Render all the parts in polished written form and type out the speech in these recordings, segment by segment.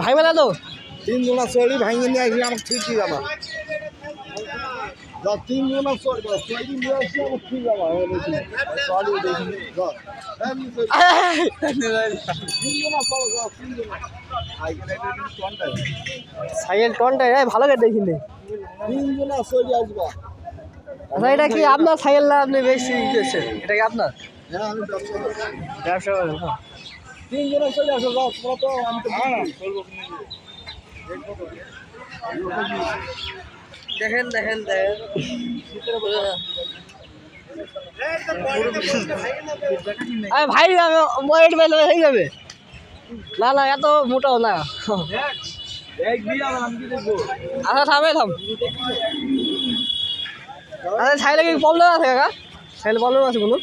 ভাই মেলা তো 3 জনা চলি ভাঙিয়ে নিয়ে আসলে আমাকে ঠিক যাবা 3 জনা চলি নিয়ে আসলে আমাকে ঠিক যাবা চলি দেখি সাইকেল টনটাই ভালো করে দেখিনি 3 জনা চলি আসবা আচ্ছা এটা কি আপনার সাইকেল না আপনি বেশি গেছেন এটা কি আপনার হ্যাঁ আমি ব্যবসা করেন 3 জনা চলে আসো যাও তোমরা তো আমি তো দেখেন দেখেন ভাই ওয়েট বেল হয়ে যাবে না না এত মোটাও না আচ্ছা থামে থাম আচ্ছা সাইলে কি প্রবলেম আছে কাকা সাইলে প্রবলেম আছে কোনো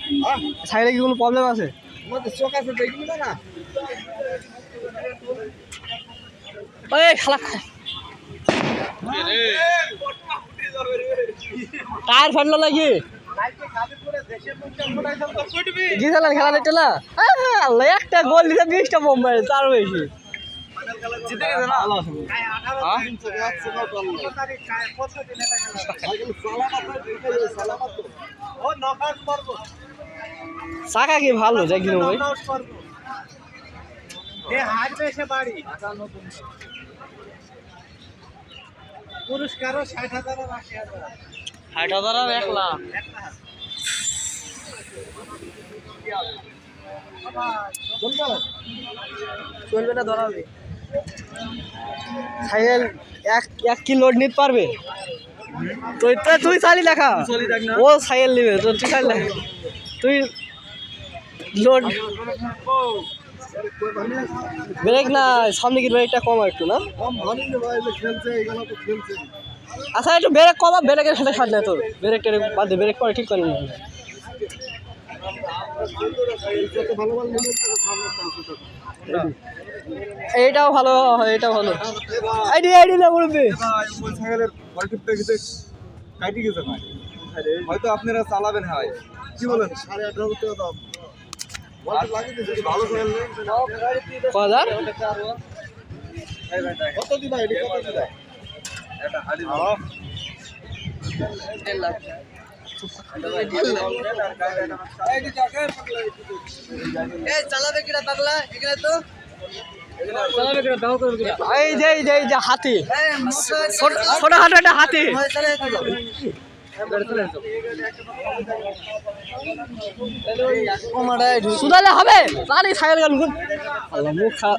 সাইলে কি কোনো প্রবলেম আছে ওই খালা টায়ার ফাটলো নাকি গিয়েছিলেন খেলা দেখতে না একটা গোল দিতে 20টা বোম্বাই তার বেশি চাকা কি ভালো যাই কিনো ভাই পুরস্কারও 60,000 আর 80,000 60,000 আর 1 লাখ চলবে না ধরাবে সাইকেল এক কি লোড নিতে পারবে তুই চালি লেখা ও সাইকেল নিবে তো তুই চালি লেখা তুই লোড ব্রেক না সামনে কি ব্রেকটা কম একটু না আচ্ছা একটু ব্রেক কমা ব্রেকের সাথে সাজ না তোর ব্রেকটা বাদ দে ব্রেক পরে ঠিক করে নিবি এইটাও ভালো এটাও ভালো আইডি না বলবে হয়তো আপনারা চালাবেন হয় কি বলেন 18,500 টাকা দাম ভালো কত দিবা এডি কত দিবা এটা হাড়ি চালাবে কিনা পাগলা এখানে তো এই যে হাতি ছোট হাতে একটা হাতি সুদালে হবে তাহলে সাইকেল গান মুখ খারাপ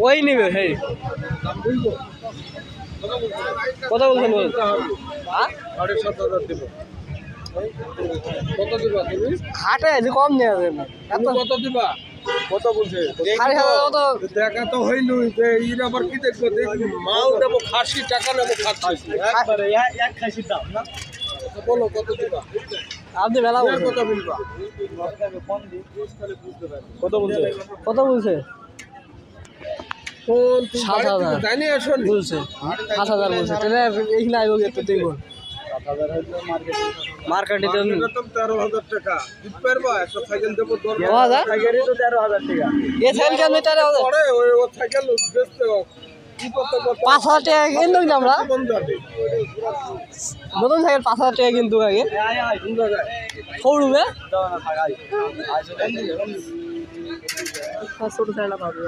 ওই নিবে হ্যাঁ কত বলছেন বল কত দিবা তুমি হাটে কম নেওয়া যাবে না কত দিবা কত বলছে দেখা তো হইল এর আবার কি দেখবো দেখবি মাও দেবো খাসি টাকা নেবো খাসি একবারে এক খাসির দাম না বলো কত দিবা আপনি মেলা কত বলবা কত বলছে 7,000 জানি আসল বলছে 7,000 বলছে তাহলে এইখানে আইব তো তুই বল 7,000 মার্কেটে তো 13,000 টাকা দিতে পারবা একটা সাইকেল দেবো 10,000 সাইকেলই তো 13,000 টাকা এই সাইকেল কেন 13,000 পরে ওই সাইকেল বেচতে কি করতে 5,000 টাকা কিনতো না আমরা নতুন সাইকেল 5,000 টাকা কিন্তু আগে শোরুমে ছোট সাইকেল পাবো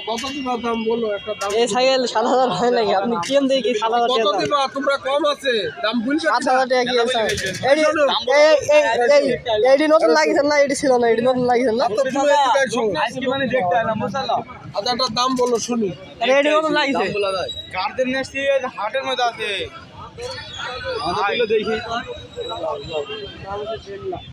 কত দিবা দাম বলো একটা দাম এই সাইকেল 7,000 হয় নাকি আপনি কেন দিয়ে কি 7,000 টাকা কত দিবা তোমরা কম আছে দাম ভুলবে 7,000 টাকা কি আছে এডি নতুন লাগিয়েছেন না এডি ছিল না এডি নতুন লাগিয়েছেন না তো তুমি আজকে মানে দেখতে আইলাম মশালা আচ্ছা একটা দাম বলো শুনি এডি নতুন লাগিয়েছে কারদের নেছি হাটের মধ্যে আছে দেখি